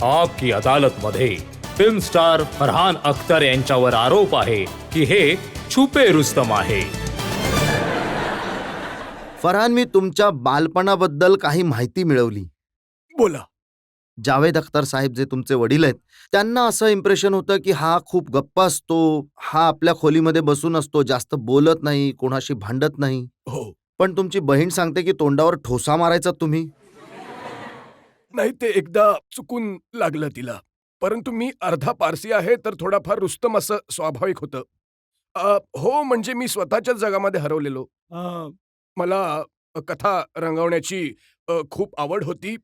आप की अदालत मध्ये फिल्म स्टार फरहान अख्तर यांच्यावर आरोप आहे की हे छुपे रुस्तम आहे. फरहान, मी तुमच्या बालपणाबद्दल काही माहिती मिळवली. बोला. जावेद अख्तर साहेब जे तुमचे वडील आहेत, त्यांना असं इम्प्रेशन होतं की हा खूप गप्प असतो, हा आपल्या खोलीमध्ये बसून असतो, जास्त बोलत नाही, कोणाशी भांडत नाही. हो. पण तुमची बहीण सांगते की तोंडावर ठोसा मारायचा तुम्ही. नाही, ते एकदा चुकून लागलं तिला. परंतु मी अर्धा पारसी आहे, तर थोडाफार रुस्तम असं स्वाभाविक होतं. हो, म्हणजे मी स्वतःच्याच जगामध्ये हरवलेलो. मला कथा रंगवण्याची खूप आवड होती.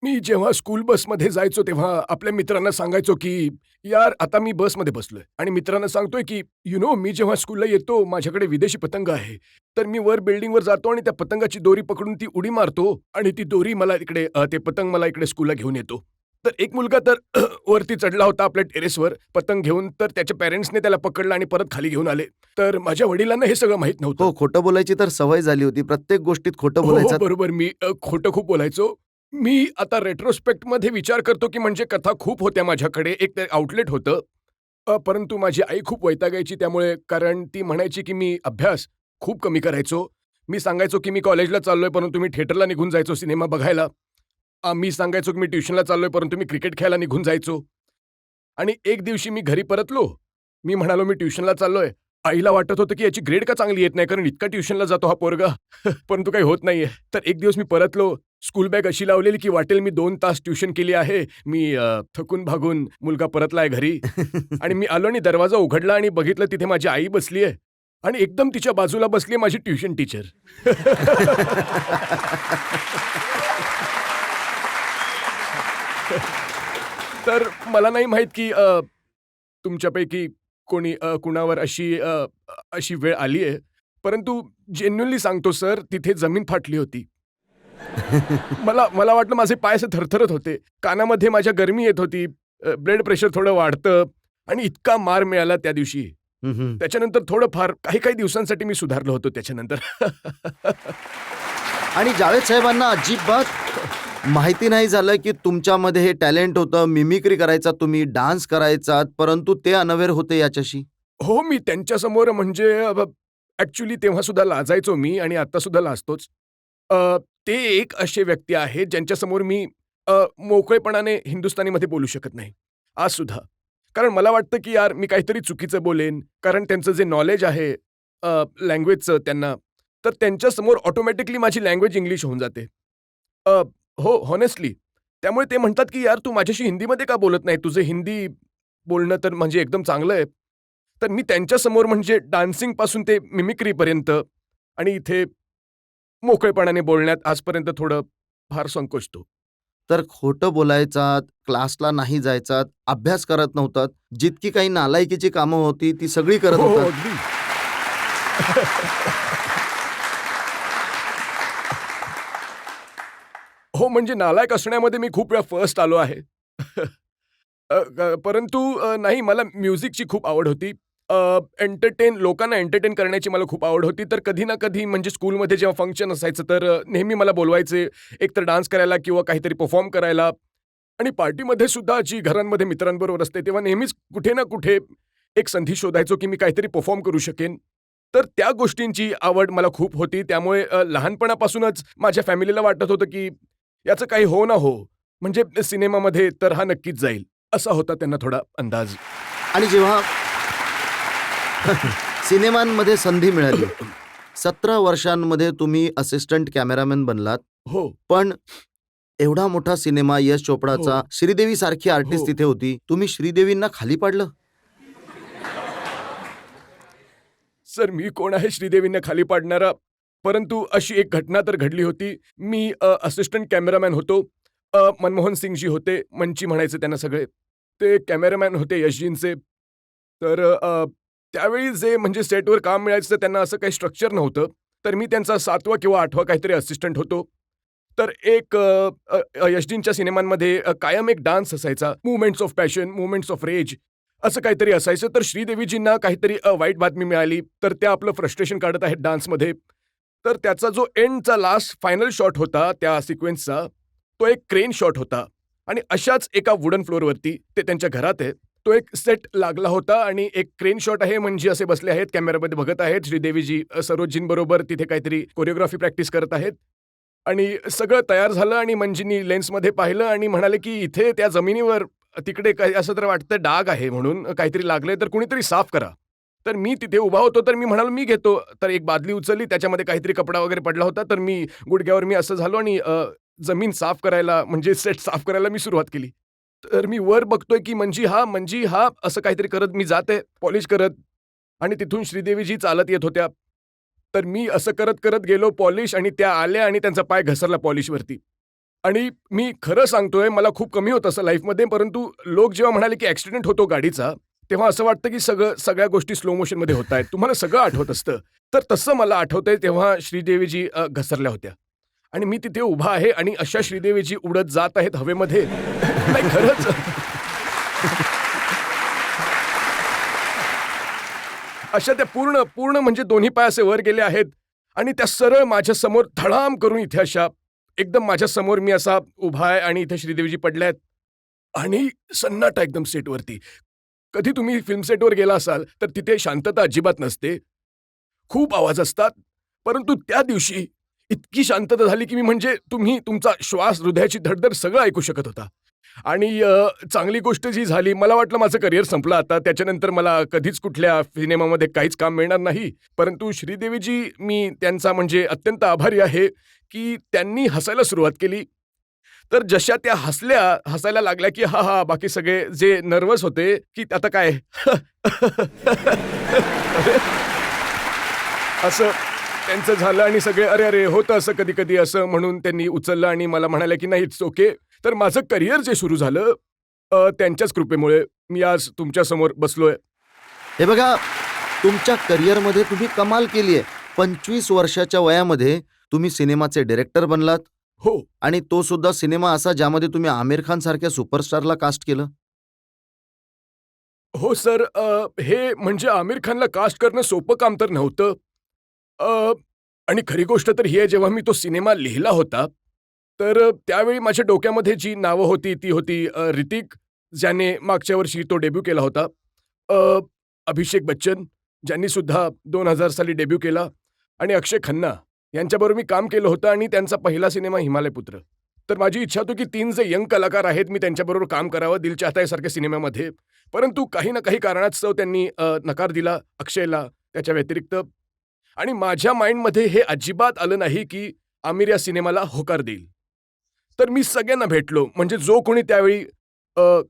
मी जेव्हा स्कूल बसमध्ये जायचो, तेव्हा आपल्या मित्रांना सांगायचो की यार, आता मी बसमध्ये बसलोय आणि मित्रांना सांगतोय की मी जेव्हा स्कूलला येतो, माझ्याकडे विदेशी पतंग आहे. तर मी वर बिल्डिंगवर जातो आणि त्या पतंगाची दोरी पकडून ती उडी मारतो आणि ती दोरी मला इकडे ते पतंग मला इकडे स्कूलला घेऊन येतो. तर एक मुलगा तर वरती चढला होता आपल्या टेरेसवर पतंग घेऊन, तर त्याच्या पॅरेंट्सने त्याला पकडलं आणि परत खाली घेऊन आले. तर माझ्या वडिलांना हे सगळं माहीत नव्हतं. हो, खोटं बोलायची तर सवय झाली होती. प्रत्येक गोष्टीत खोटं हो, बोलायचं. बरोबर. मी खोटं खूप बोलायचो. मी आता रेट्रोस्पेक्टमध्ये विचार करतो की म्हणजे कथा खूप होत्या माझ्याकडे. एक ते आउटलेट होतं. परंतु माझी आई खूप वैतागायची त्यामुळे, कारण ती म्हणायची की मी अभ्यास खूप कमी करायचो. मी सांगायचो की मी कॉलेजला चाललोय, परंतु मी थिएटरला निघून जायचो सिनेमा बघायला. मी सांगायचो की मी ट्युशनला चाललोय, परंतु मी क्रिकेट खेळायला निघून जायचो. आणि एक दिवशी मी घरी परतलो. मी म्हणालो मी ट्युशनला चाललोय. आईला वाटत होतं की याची ग्रेड का चांगली येत नाही, कारण इतका ट्युशनला जातो हा पोरगा. परंतु काही होत नाहीये. तर एक दिवस मी परतलो. स्कूल बॅग अशी लावलेली की वाटेल मी 2 तास ट्युशन केली आहे. मी थकून भागून मुलगा परतलाय घरी. आणि मी आलो आणि दरवाजा उघडला आणि बघितलं तिथे माझी आई बसलीये आणि एकदम तिच्या बाजूला बसलीये माझी ट्युशन टीचर. तर मला नाही माहित की तुमच्यापैकी कोणी कुणावर अशी वेळ आलीये. परंतु जेन्युइनली सांगतो सर, तिथे जमीन फाटली होती. मला वाटलं माझे पाय असे थरथरत होते. कानामध्ये माझ्या गरमी येत होती. ब्लड प्रेशर थोडं वाढतं आणि इतका मार मिळाला त्या दिवशी. त्याच्यानंतर थोडंफार काही दिवसांसाठी मी सुधारलो होतो त्याच्यानंतर. आणि जावेद साहेबांना अजिबात माहिती नाही झालं की तुमच्यामध्ये हे टॅलेंट होतं, मिमिक्री करायचा तुम्ही, डान्स करायचा, परंतु ते अनअवेअर होते याच्याशी. हो, मी त्यांच्यासमोर म्हणजे ॲक्चुअली तेव्हा सुद्धा लाजायचो मी आणि आता सुद्धा लाजतोच. ते एक असे व्यक्ती आहेत ज्यांच्यासमोर मी मोकळेपणाने हिंदुस्थानीमध्ये बोलू शकत नाही, आज सुद्धा. कारण मला वाटतं की यार मी काहीतरी चुकीचं बोलेन, कारण त्यांचं जे नॉलेज आहे लँग्वेजचं त्यांना, तर त्यांच्यासमोर ऑटोमॅटिकली माझी लँग्वेज इंग्लिश होऊन जाते. हो, हॉनेस्टली. त्यामुळे ते म्हणतात की यार तू माझ्याशी हिंदीमध्ये का बोलत नाही? तुझं हिंदी बोलणं तर म्हणजे एकदम चांगलं आहे. तर मी त्यांच्यासमोर म्हणजे डान्सिंगपासून ते मिमिक्रीपर्यंत आणि इथे मोकळेपणाने बोलण्यात आजपर्यंत थोडं फार संकोचतो. तर खोटं बोलायचात, क्लासला नाही जायचात, अभ्यास करत नव्हतात, जितकी काही नालायकीची कामं होती ती सगळी करत हो, होतात. अगदी. हो, म्हणजे नालायक असण्यामध्ये मी खूप वेळा फर्स्ट आलो आहे. परंतु नाही, मला म्युझिकची खूप आवड होती. लोकांना एंटरटेन करण्याची मला खूप आवड होती. तर कधी ना कधी म्हणजे स्कूलमध्ये जेव्हा फंक्शन असायचं, तर नेहमी मला बोलवायचे एकतर डान्स करायला किंवा काहीतरी परफॉर्म करायला. आणि पार्टीमध्ये सुद्धा जी घरांमध्ये मित्रांबरोबर असते, तेव्हा नेहमीच कुठे ना कुठे एक संधी शोधायचो की मी काहीतरी परफॉर्म करू शकेन. तर त्या गोष्टींची आवड मला खूप होती. त्यामुळे लहानपणापासूनच माझ्या फॅमिलीला वाटत होतं की याचं काही हो ना हो, म्हणजे सिनेमामध्ये तर हा नक्कीच जाईल, असा होता त्यांना थोडा अंदाज. आणि जेव्हा सिनेमांमध्ये संधी मिळाली, 17 वर्षांमध्ये तुम्ही असिस्टंट कॅमेरामॅन बनलात. हो. पण एवढा मोठा सिनेमा यश चोपडाचा, हो. श्रीदेवी सारखी आर्टिस्ट हो. तिथे होती, तुम्ही श्रीदेवींना खाली पाडलं? सर, मी कोण आहे श्रीदेवींना खाली पाडणारा? परंतु अशी एक घटना तर घडली होती. मी असिस्टंट कॅमेरामॅन होतो. मनमोहन सिंगजी होते, मंची म्हणायचे त्यांना सगळे. ते कॅमेरामॅन होते यशजींचे. तर त्यावेळी जे म्हणजे सेटवर काम मिळायचं त्यांना असं काही स्ट्रक्चर नव्हतं. तर मी त्यांचा 7वा किंवा 8वा काहीतरी असिस्टंट होतो. तर एक यशजींच्या सिनेमांमध्ये कायम एक डान्स असायचा. Movements of passion, movements of rage असं काहीतरी असायचं. तर श्रीदेवीजींना काहीतरी वाईट बातमी मिळाली. तर त्या आपलं फ्रस्ट्रेशन काढत आहेत डान्समध्ये. तर त्याचा जो एंडचा लास्ट फायनल शॉट होता त्या सिक्वेन्सचा, तो एक क्रेन शॉट होता. आणि अशाच एका वुडन फ्लोअरवरती ते त्यांच्या घरात आहे. तो एक सेट लागला होता आणि एक क्रेन शॉट आहे. मंजी असे बसले आहेत, कॅमेरामध्ये बघत आहेत. श्रीदेवीजी सरोजजींबरोबर तिथे काहीतरी कोरिओग्राफी प्रॅक्टिस करत आहेत आणि सगळं तयार झालं आणि मंजीनी लेन्समध्ये पाहिलं आणि म्हणाले, की इथे त्या जमिनीवर तिकडे काही असं तर वाटतं डाग आहे म्हणून काहीतरी लागलंय, तर कुणीतरी साफ करा. तर मी तिथे उभा होतो, तर मी म्हणालो, "मी घेतो." तर एक बादली उचलली, त्याच्यामध्ये काहीतरी कपडा वगैरे पडला होता, तर मी गुडघ्यावर मी असं झालो आणि जमीन साफ करायला म्हणजे सेट साफ करायला मी सुरुवात केली. तर मी वर बघतोय, की मंजी हा असं काहीतरी करत मी जाते पॉलिश करत आणि तिथून श्रीदेवीजी चालत येत होत्या. तर मी असं करत गेलो पॉलिश आणि त्या आल्या आणि त्यांचा पाय घसरला पॉलिशवरती. आणि मी खरं सांगतोय, मला खूप कमी होतं असं लाईफमध्ये, परंतु लोक जेव्हा म्हणाले, की ॲक्सिडेंट होतो गाडीचा, तेव्हा असं वाटतं, की सगळ्या गोष्टी स्लो मोशनमध्ये होतायत. तुम्हाला सगळं आठवत असतं. तर तसं मला आठवतंय तेव्हा श्रीदेवीजी घसरल्या होत्या. आणि मी तिथे उभा आहे आणि अशा श्रीदेवीजी उडत जात आहेत हवेमध्ये. नाही खरंच. अशा त्या पूर्ण म्हणजे दोन्ही पाय असे वर गेले आहेत आणि त्या सरळ माझ्यासमोर धडाम करून इथे अशा एकदम माझ्यासमोर मी असा उभा आहे आणि इथे श्रीदेवीजी पडल्या आहेत आणि सन्नाटा एकदम सेटवरती. कधी तुम्ही फिल्म सेटवर गेला असाल, तर तिथे शांतता अजिबात नसते. खूप आवाज असतात. परंतु त्या दिवशी इतकी शांतता झाली, की मी म्हणजे तुम्ही तुमचा श्वास, हृदयाची धडधड सगळं ऐकू शकत होता. आणि चांगली गोष्ट जी झाली, मला वाटलं माझं करिअर संपलं आता. त्याच्यानंतर मला कधीच कुठल्या सिनेमामध्ये काहीच काम मिळणार नाही. परंतु श्रीदेवीजी, मी त्यांचा म्हणजे अत्यंत आभारी आहे, की त्यांनी हसायला सुरुवात केली. तर जशा त्या हसायला लागल्या, की हां, बाकी सगळे जे नर्व्हस होते, की आता काय? असं त्यांचं झालं आणि सगळे अरे, होतं असं कधी-कधी असं म्हणून त्यांनी उचललं आणि मला म्हणाले, की "नाही, इट्स ओके." तर माझं करिअर जे सुरू झालं त्यांच्याच कृपेमुळे मी आज तुमच्यासमोर बसलोय. हे बघा, तुमच्या करिअरमध्ये तुम्ही कमाल केली आहे. 25 वर्षाच्या वयामध्ये तुम्ही सिनेमाचे डायरेक्टर बनलात हो. आणि तो सुद्धा सिनेमा असा ज्यामध्ये तुम्ही आमिर खान सारख्या सुपरस्टारला कास्ट केलं. हो सर, हे म्हणजे आमिर खानला कास्ट करणं सोपं काम तर नव्हतं. अ, आणि खरी गोष्ट तर ही आहे, जेव्हा मी तो सिनेमा लिहिला होता, तर त्यावेळी माझ्या डोक्यामध्ये जी नावं होती ती होती ऋतिक, ज्याने मागच्या वर्षी तो डेब्यू केला होता. अ, अभिषेक बच्चन, ज्यांनी सुद्धा 2000 साली डेब्यू केला आणि अक्षय खन्ना यांच्याबरोबर मी काम केलं होतं आणि त्यांचा पहिला सिनेमा हिमालय पुत्र. तर माझी इच्छा होती की 3 जे यंग कलाकार आहेत, मी त्यांच्याबरोबर काम करावं दिल चाहता है सारख्या सिनेमामध्ये. परंतु काही ना काही कारणास्तव त्यांनी नकार दिला अक्षयला त्याच्या व्यतिरिक्त. आणि माझ्या माइंडमध्ये हे अजिबात आलं नाही की आमिर या सिनेमाला होकार देईल. तर मी सगळ्यांना भेटलो, म्हणजे जो कोणी त्यावेळी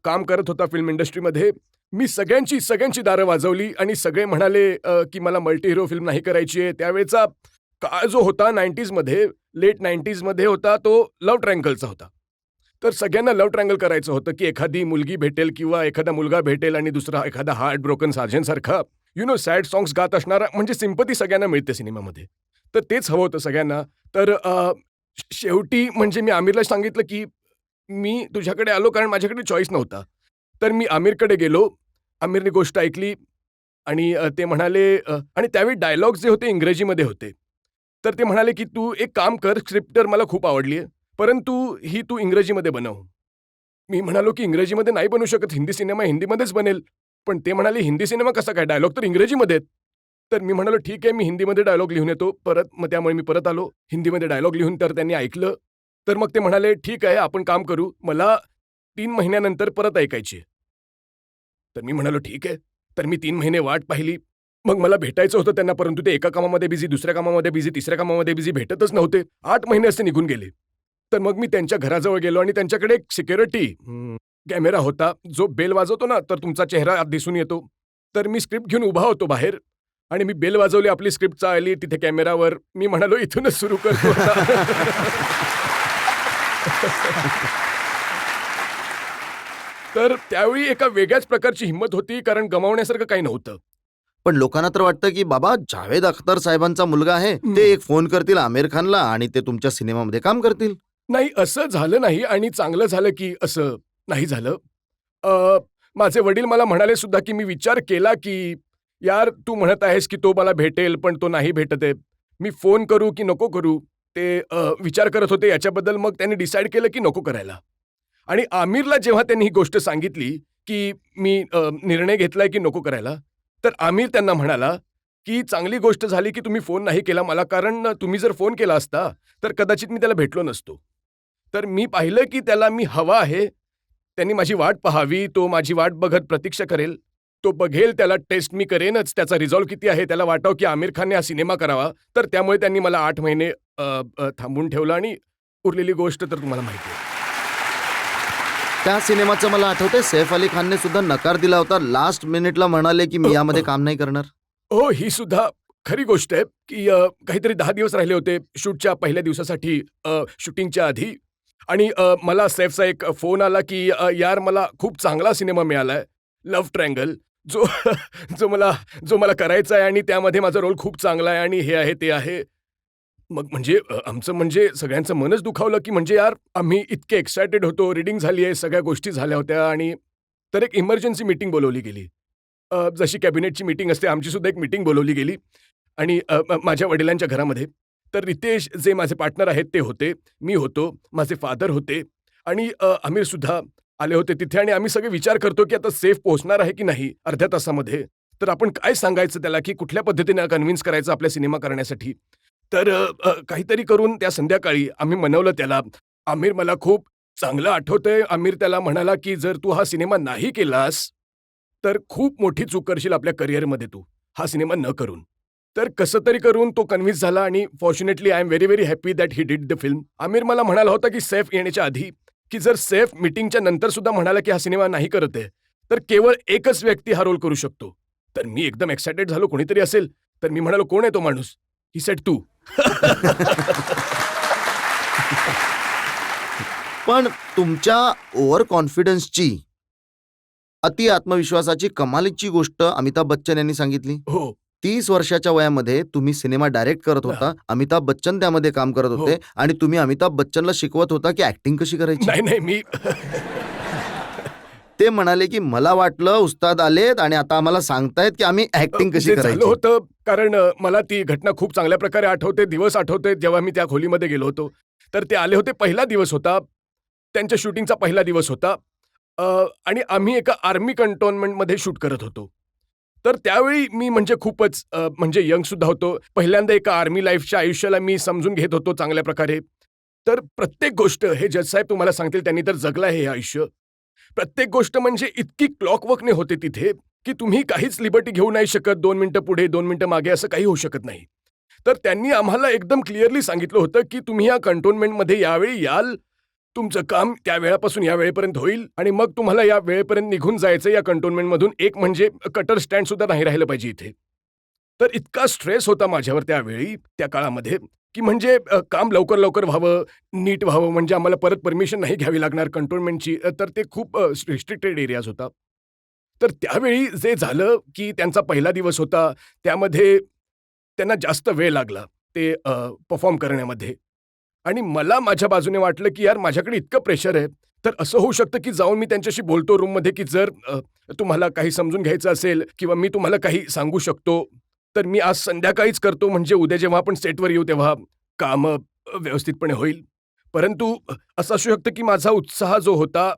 काम करत होता फिल्म इंडस्ट्रीमध्ये. मी सगळ्यांची दारं वाजवली आणि सगळे म्हणाले की मला मल्टी हिरो फिल्म नाही करायची आहे. त्यावेळेचा काळ जो होता 90sमध्ये, लेट 90sमध्ये होता, तो लव्ह ट्रायंगलचा होता. तर सगळ्यांना लव्ह ट्रायंगल करायचं होतं, की एखादी मुलगी भेटेल किंवा एखादा मुलगा भेटेल आणि दुसरा एखादा हार्ट ब्रोकन सार्जनसारखा सॅड सॉंग्स गात असणारा, म्हणजे सिम्पती सगळ्यांना मिळते सिनेमामध्ये. तर तेच हवं होतं सगळ्यांना. तर शेवटी म्हणजे मी आमिरला सांगितलं, की मी तुझ्याकडे आलो कारण माझ्याकडे चॉईस नव्हता. तर मी आमिरकडे गेलो. आमिरने गोष्ट ऐकली आणि ते म्हणाले आणि त्यावेळी डायलॉग्स जे होते इंग्रजीमध्ये होते. तर ते म्हणाले, की "तू एक काम कर, स्क्रिप्ट तर मला खूप आवडली आहे, परंतु ही तू इंग्रजीमध्ये बनव." मी म्हणालो, की "इंग्रजीमध्ये नाही बनवू शकत, हिंदी सिनेमा हिंदीमध्येच बनेल." पण ते म्हणाले, "हिंदी सिनेमा कसा काय? डायलॉग तर इंग्रजीमध्ये आहेत." तर मी म्हणालो, "ठीक आहे, मी हिंदीमध्ये डायलॉग लिहून येतो परत." मग त्यामुळे मी परत आलो. हिंदीमध्ये डायलॉग लिहून तर त्यांनी ऐकलं. तर मग ते म्हणाले, "ठीक आहे, आपण काम करू. मला 3 महिन्यानंतर परत ऐकायची आहे." तर मी म्हणालो, "ठीक आहे." तर मी 3 महिने वाट पाहिली. मग मला भेटायचं होतं त्यांना, परंतु ते एका कामामध्ये बिझी, दुसऱ्या कामामध्ये बिझी, तिसऱ्या कामामध्ये बिझी, भेटतच नव्हते. 8 महिने असे निघून गेले. तर मग मी त्यांच्या घराजवळ गेलो आणि त्यांच्याकडे एक सिक्युरिटी कॅमेरा होता, जो बेल वाजवतो ना, तर तुमचा चेहरा आत दिसून येतो. तर मी स्क्रिप्ट घेऊन उभा होतो बाहेर आणि मी बेल वाजवली, आपली स्क्रिप्ट चालली तिथे कॅमेरावर. मी म्हणालो, "इथूनच सुरू करतो आता." तर त्यावेळी एका वेगळ्याच प्रकारची हिंमत होती, कारण गमावण्यासारखं काही नव्हतं. पण लोकांना तर वाटतं, की बाबा जावेद अख्तर साहेबांचा मुलगा आहे. ते एक फोन करतील आमिर खानला आणि ते तुमच्या सिनेमामध्ये काम करतील. नाही, असं झालं नाही आणि चांगलं झालं की असं नाही झालं. अ, माझे वडील मला म्हणाले सुद्धा, की मी विचार केला, की "यार, तू म्हणत आहेस की तो मला भेटेल, पण तो नाही भेटत आहे. मी फोन करू की नको करू?" ते विचार करत होते याच्याबद्दल. मग त्यांनी डिसाईड केलं की नको करायला. आणि आमिरला जेव्हा त्यांनी ही गोष्ट सांगितली, की मी निर्णय घेतलाय की नको करायला, तर आमिर त्यांना म्हणाला, की "चांगली गोष्ट झाली की तुम्ही फोन नाही केला मला, कारण तुम्ही जर फोन केला असता, तर कदाचित मी त्याला भेटलो नसतो." तर मी पाहिलं की त्याला मी हवा आहे. त्यांनी माझी वाट पाहावी, तो माझी वाट बघत प्रतीक्षा करेल. तो बघेल, त्याला टेस्ट मी करेनच, त्याचा रिझॉल्ट किती आहे, त्याला वाटावं की आमिर खानने हा सिनेमा करावा. तर त्यामुळे त्यांनी मला 8 महिने थांबवून ठेवलं आणि उरलेली गोष्ट तर तुम्हाला माहिती आहे. त्या सिनेमाचं मला आठवतंय सैफ अली खानने सुद्धा नकार दिला होता. लास्ट मिनिटला म्हणाले की मी यामध्ये काम नाही करणार. हो, ही सुद्धा खरी गोष्ट आहे, की काहीतरी 10 दिवस राहिले होते शूटच्या पहिल्या दिवसासाठी शूटिंगच्या आधी आणि मला सैफचा एक फोन आला, की "यार मला खूप चांगला सिनेमा मिळालाय, लव्ह ट्रायंगल जो जो मला करायचा आहे आणि त्यामध्ये माझा रोल खूप चांगला आहे आणि हे आहे, ते आहे." मग म्हणजे आमचं म्हणजे सगळ्यांचं मनच दुखावलं, की म्हणजे यार आम्ही इतके एक्सायटेड होतो, रीडिंग झाली आहे, सगळ्या गोष्टी झाल्या होत्या आणि तर एक इमर्जन्सी मीटिंग बोलावली गेली. जशी कॅबिनेटची मीटिंग असते, आमची सुद्धा एक मीटिंग बोलावली गेली आणि माझ्या वडिलांच्या घरामध्ये. तर रितेश जे माझे पार्टनर आहेत ते होते, मी होतो, माझे फादर होते आणि आमिरसुद्धा आले होते तिथे आणि आम्ही सगळे विचार करतो, की आता सेफ पोहोचणार आहे की नाही अर्ध्या तासामध्ये. तर आपण काय सांगायचं त्याला, की कुठल्या पद्धतीने कन्व्हिन्स करायचं आपल्या सिनेमा करण्यासाठी. तर काहीतरी करून त्या संध्याकाळी आम्ही मनवलं त्याला. आमिर मला खूप चांगलं आठवतंय, आमिर त्याला म्हणाला, की "जर तू हा सिनेमा नाही केलास, तर खूप मोठी चूक करशील आपल्या करिअरमध्ये तू, हा सिनेमा न करून." तर कसं तरी करून तो कन्व्हिन्स झाला आणि fortunately I am very, very happy that he did the film. Aamir मला म्हणाला होता, की सैफ येण्याच्या आधी, की जर सैफ मीटिंगच्या नंतर सुद्धा म्हणाला, की हा सिनेमा नाही करत आहे, तर केवळ एकच व्यक्ती हा रोल करू शकतो. तर मी एकदम एक्सायटेड झालो, कोणीतरी असेल. तर मी म्हणालो, "कोण आहे तो माणूस?" ही सेड, "तू." पण तुमच्या ओव्हर कॉन्फिडन्सची, अति आत्मविश्वासाची कमालीची गोष्ट अमिताभ बच्चन यांनी सांगितली. हो. 30 वर्षाच्या वयामध्ये तुम्ही सिनेमा डायरेक्ट करत होता. अमिताभ बच्चन त्यामध्ये काम करत हो. होते आणि तुम्ही अमिताभ बच्चनला शिकवत होता की ऍक्टिंग कशी करायची. नाही, मी ते म्हणाले की मला वाटलं उस्ताद आलेत आणि आता आम्हाला सांगतायत की आम्ही ऍक्टिंग कशी ते झालं करायची. होतं कारण मला ती घटना खूप चांगल्या प्रकारे आठवते, दिवस आठवते जेव्हा मी त्या खोलीमध्ये गेलो होतो. तर ते आले होते, पहिला दिवस होता. त्यांच्या शूटिंगचा पहिला दिवस होता. अ, आणि आम्ही एका आर्मी कंटोन्मेंटमध्ये शूट करत होतो. तर त्यावेळी मी म्हणजे खूपच म्हणजे यंगसुद्धा होतो. पहिल्यांदा एका आर्मी लाईफच्या आयुष्याला मी समजून घेत होतो चांगल्या प्रकारे. तर प्रत्येक गोष्ट हे जज साहेब तुम्हाला सांगतील, त्यांनी तर जगलं आहे हे आयुष्य. प्रत्येक गोष्ट म्हणजे इतकी क्लॉकवर्कने होते तिथे, की तुम्ही काहीच लिबर्टी घेऊ नाही शकत. 2 मिनिटं पुढे, 2 मिनिटं मागे असं काही होऊ शकत नाही. तर त्यांनी आम्हाला एकदम क्लिअरली सांगितलं होतं, की तुम्ही या कंटोन्मेंटमध्ये यावेळी याल, तुमचं काम त्या वेळापासून या वेळेपर्यंत होईल आणि मग तुम्हाला या वेळेपर्यंत निघून जायचं या कंटोन्मेंटमधून. एक म्हणजे कटर स्टँड सुद्धा नाही राहिलं पाहिजे इथे. तर इतका स्ट्रेस होता माझ्यावर त्यावेळी, त्या काळामध्ये, की म्हणजे काम लवकर-लवकर व्हावं, नीट व्हावं म्हणजे आम्हाला परत परमिशन नाही घ्यावी लागणार कंटोन्मेंटची. तर ते खूप रिस्ट्रिक्टेड एरियाज होता. तर त्यावेळी जे झालं, की त्यांचा पहिला दिवस होता, त्यामध्ये त्यांना जास्त वेळ लागला ते परफॉर्म करण्यामध्ये. आणि मला माझ्या बाजूने वाटलं, की यार माझ्याकडे इतकं प्रेशर आहे, तर असं होऊ शकतं, की जाऊन मी त्यांच्याशी बोलतो रूममध्ये, की जर तुम्हाला काही समजून घ्यायचं असेल किंवा मी तुम्हाला काही सांगू शकतो, तर मी आज संध्याकाळीच करतो म्हणजे उद्या जेव्हा आपण सेटवर येऊ तेव्हा कामं व्यवस्थितपणे होईल. परंतु असं असू शकतं, की माझा उत्साह जो होता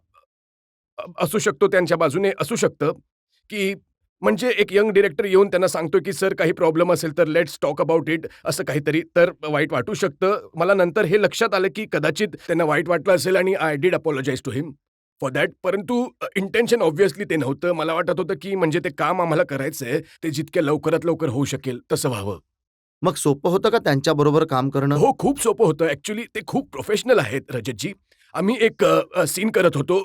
असू शकतो त्यांच्या बाजूने असू शकतं, की म्हणजे एक यंग डिरेक्टर येऊन त्यांना सांगतो, की "सर काही प्रॉब्लेम असेल तर लेट्स टॉक अबाउट इट" असं काहीतरी. तर वाईट वाटू शकतं. मला नंतर हे लक्षात आलं, की कदाचित त्यांना वाईट वाटलं असेल आणि I did apologise to him for that. परंतु इंटेन्शन ऑब्व्हियसली ते नव्हतं. मला वाटत होतं, की म्हणजे ते काम आम्हाला करायचंय, ते जितक्या लवकरात लवकर होऊ शकेल तसं व्हावं. मग सोपं होतं का त्यांच्याबरोबर काम करणं? हो, खूप सोपं होतं. ॲक्चुअली ते खूप प्रोफेशनल आहेत रजतजी. आम्ही एक सीन करत होतो.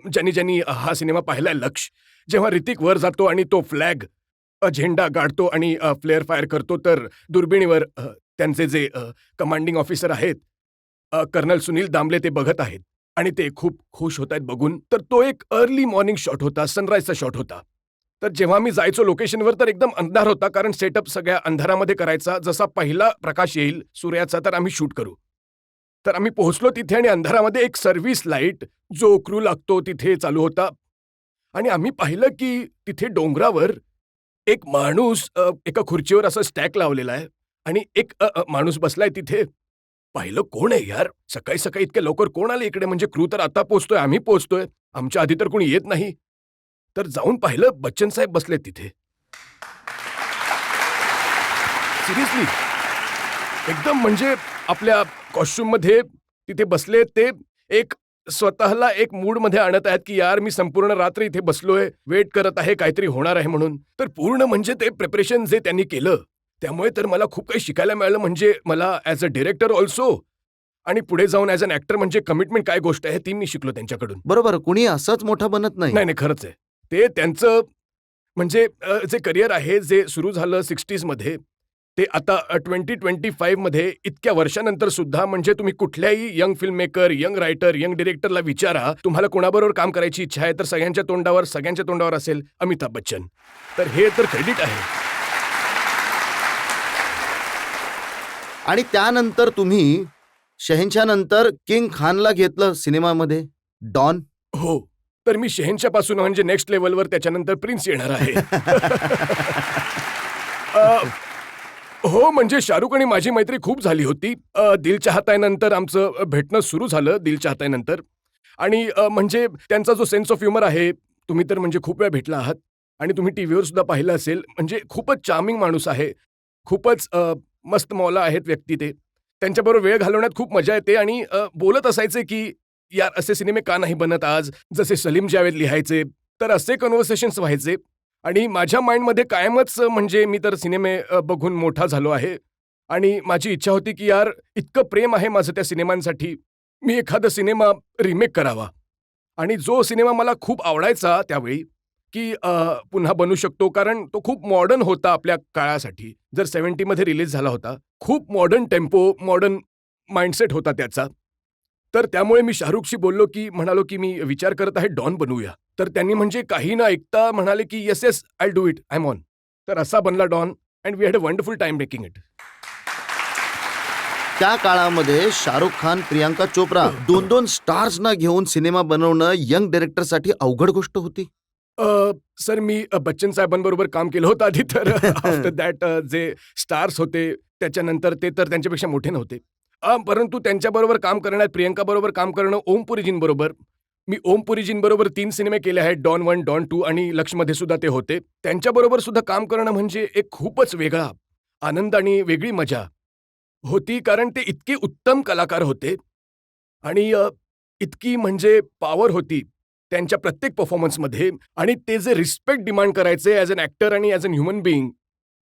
ज्यांनी हा सिनेमा पाहिलाय लक्ष. जेव्हा ऋतिक वर जातो आणि तो फ्लॅग झेंडा गाडतो आणि फ्लेअर फायर करतो, तर दुर्बिणीवर त्यांचे जे कमांडिंग ऑफिसर आहेत, कर्नल सुनील दामले ते बघत आहेत आणि ते खूप खुश होत आहेत बघून. तर तो एक अर्ली मॉर्निंग शॉट होता, सनराईजचा शॉट होता. तर जेव्हा मी जायचो लोकेशनवर तर एकदम अंधार होता, कारण सेटअप सगळ्या अंधारामध्ये करायचा. जसा पहिला प्रकाश येईल सूर्याचा तर आम्ही शूट करू. तर आम्ही पोहोचलो तिथे आणि अंधारामध्ये एक सर्व्हिस लाईट जो क्रू लागतो तिथे चालू होता आणि आम्ही पाहिलं की तिथे डोंगरावर एक माणूस एका खुर्चीवर असं स्टॅक लावलेला आहे आणि एक माणूस बसलाय तिथे पाहिलं कोण आहे यार? सकाळी सकाळी इतक्या लवकर कोण आले इकडे? म्हणजे क्रू तर आता पोहोचतोय, आम्ही पोहोचतोय. आमच्या आधी तर कोणी येत नाही. तर जाऊन पाहिलं बच्चन साहेब बसलेत तिथे. सिरियसली एकदम म्हणजे आपल्या कॉस्ट्युममध्ये तिथे बसले. ते एक स्वतःला एक मूडमध्ये आणत आहेत की यार मी संपूर्ण रात्र इथे बसलोय, वेट करत आहे काहीतरी होणार आहे म्हणून. तर पूर्ण म्हणजे ते प्रिपरेशन जे त्यांनी केलं त्यामुळे तर मला खूप काही शिकायला मिळालं. म्हणजे मला ॲज अ डिरेक्टर ऑल्सो आणि पुढे जाऊन ॲज अन ॲक्टर म्हणजे कमिटमेंट काय गोष्ट आहे ती मी शिकलो त्यांच्याकडून. बरोबर, कुणी असंच मोठा बनत नाही. नाही नाही खरंच आहे. ते त्यांचं म्हणजे जे करिअर आहे जे सुरू झालं 60s मध्ये ते आता 2025 मध्ये इतक्या वर्षानंतर सुद्धा म्हणजे तुम्ही कुठल्याही young film maker, young writer, young डिरेक्टरला विचारा तुम्हाला कोणाबरोबर काम करायची इच्छा आहे तर सगळ्यांच्या तोंडावर असेल अमिताभ बच्चन. तर हे तर क्रेडिट आहे. आणि त्यानंतर तुम्ही शहेनशाह नंतर किंग खानला घेतलं सिनेमामध्ये, डॉन. हो. तर मी शहेनशाह पासून म्हणजे नेक्स्ट लेवलवर त्याच्यानंतर प्रिन्स येणार आहे. हो म्हणजे शाहरुख आणि माझी मैत्री खूप झाली होती. दिल चाहता है नंतर आमचं भेटणं सुरू झालं दिल चाहता है नंतर. आणि म्हणजे त्यांचा जो सेन्स ऑफ ह्युमर आहे तुम्ही तर म्हणजे खूप वेळा भेटला आहात आणि तुम्ही टीव्हीवर सुद्धा पाहिलं असेल. म्हणजे खूपच चार्मिंग माणूस आहे. खूपच मस्त मौला आहेत व्यक्ती ते. त्यांच्याबरोबर वेळ घालवण्यात खूप मजा येते आणि बोलत असायचे की यार असे सिनेमे का नाही बनत आज? जसे सलीम जावेद लिहायचे तर असे कन्व्हर्सेशन्स व्हायचे. आणि माझ्या माइंडमध्ये कायमच म्हणजे मी तर सिनेमे बघून मोठा झालो आहे आणि माझी इच्छा होती की यार इतकं प्रेम आहे माझं त्या सिनेमांसाठी, मी एखादा सिनेमा रिमेक करावा. आणि जो सिनेमा मला खूप आवडायचा त्यावेळी की पुन्हा बनू शकतो कारण तो खूप मॉडर्न होता आपल्या काळासाठी. जर 70 मध्ये रिलीज झाला होता. खूप मॉडर्न टेम्पो, मॉडर्न माइंडसेट होता त्याचा. तर त्यामुळे मी शाहरुखशी म्हणालो की मी विचार करत आहे डॉन बनवूया. तर त्यांनी म्हणजे काही न ऐकता म्हणाले की yes yes I do it, I am on. तर असा बनला Don and we had a wonderful time making it. त्या काळामध्ये शाहरुख खान, प्रियांका चोप्रा 2-2 स्टार्सना घेऊन सिनेमा बनवणं यंग डायरेक्टरसाठी अवघड गोष्ट होती. सर मी बच्चन साहेबांबरोबर काम केलं होतं आधी तर आफ्टर दॅट जे स्टार्स होते त्याच्यानंतर ते तर त्यांच्यापेक्षा मोठे नव्हते. परंतु त्यांच्याबरोबर काम करण्यात प्रियंकाबरोबर काम करणं ओम पुरीजींबरोबर. मी ओम पुरीजींबरोबर 3 सिनेमे केले आहेत. डॉन 1, डॉन 2 आणि लक्ष्यमध्ये सुद्धा ते होते. त्यांच्याबरोबर सुद्धा काम करणं म्हणजे एक खूपच वेगळा आनंद आणि वेगळी मजा होती कारण ते इतके उत्तम कलाकार होते आणि इतकी म्हणजे पॉवर होती त्यांच्या प्रत्येक परफॉर्मन्समध्ये आणि ते जे रिस्पेक्ट डिमांड करायचे ॲज अन ॲक्टर आणि ॲज अन ह्युमन बीइंग.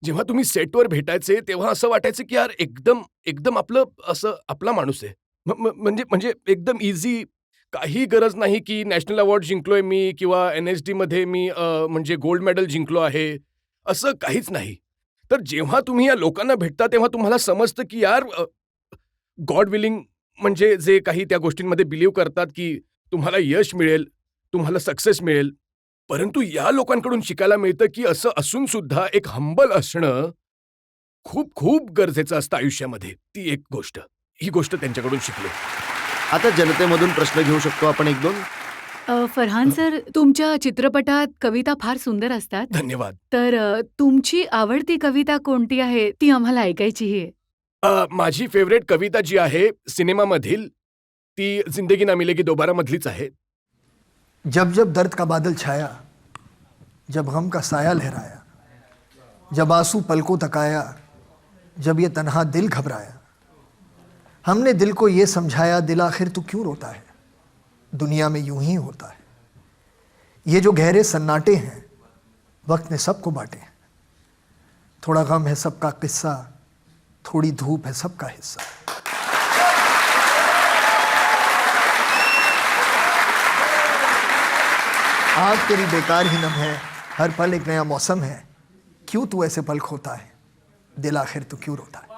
जेव्हा तुम्ही सेटवर भेटायचे तेव्हा असं वाटायचं की यार एकदम आपला माणूस आहे. म्हणजे एकदम इझी. काही गरज नाही की नॅशनल अवॉर्ड जिंकलोय मी किंवा NSDमध्ये मी म्हणजे गोल्ड मेडल जिंकलो आहे. असं काहीच नाही. तर जेव्हा तुम्ही या लोकांना भेटता तेव्हा तुम्हाला समजतं की यार गॉड विलिंग म्हणजे जे काही त्या गोष्टींमध्ये बिलीव्ह करतात की तुम्हाला यश मिळेल, तुम्हाला सक्सेस मिळेल. परंतु या लोकांकडून शिकायला मिळतं की असं असून सुद्धा एक हंबल असणं खूप खूप गरजेचं असतं आयुष्यामध्ये. ती एक गोष्ट. ही गोष्ट त्यांच्याकडून शिकलो. आता जनतेमधून प्रश्न घेऊ शकतो आपण 1-2? फरहान सर, तुमच्या चित्रपटात कविता फार सुंदर असतात. धन्यवाद. तर तुमची आवडती कविता कोणती आहे ती आम्हाला ऐकायची आहे. माझी फेवरेट कविता जी आहे सिनेमामधील ती जिंदगी ना मिलेगी दोबारा मधलीच आहे. जब जब दर्द का बादल छाया, जब गम का साया लहराया, जब आंसू पलकों तक आया, जब ये तन्हा दिल घबराया, हमने दिल को ये समझाया दिल आखिर तू क्यों रोता है, दुनिया में यूं ही होता है, ये जो गहरे सन्नाटे हैं वक्त ने सबको बांटे हैं, थोड़ा गम है सबका किस्सा, थोड़ी धूप है सबका हिस्सा. आग तेरी बेकार ही नम है, हर पल एक नया मौसम है, क्यों तू ऐसे पल खोता है, दिल आखिर तू क्यों रोता है.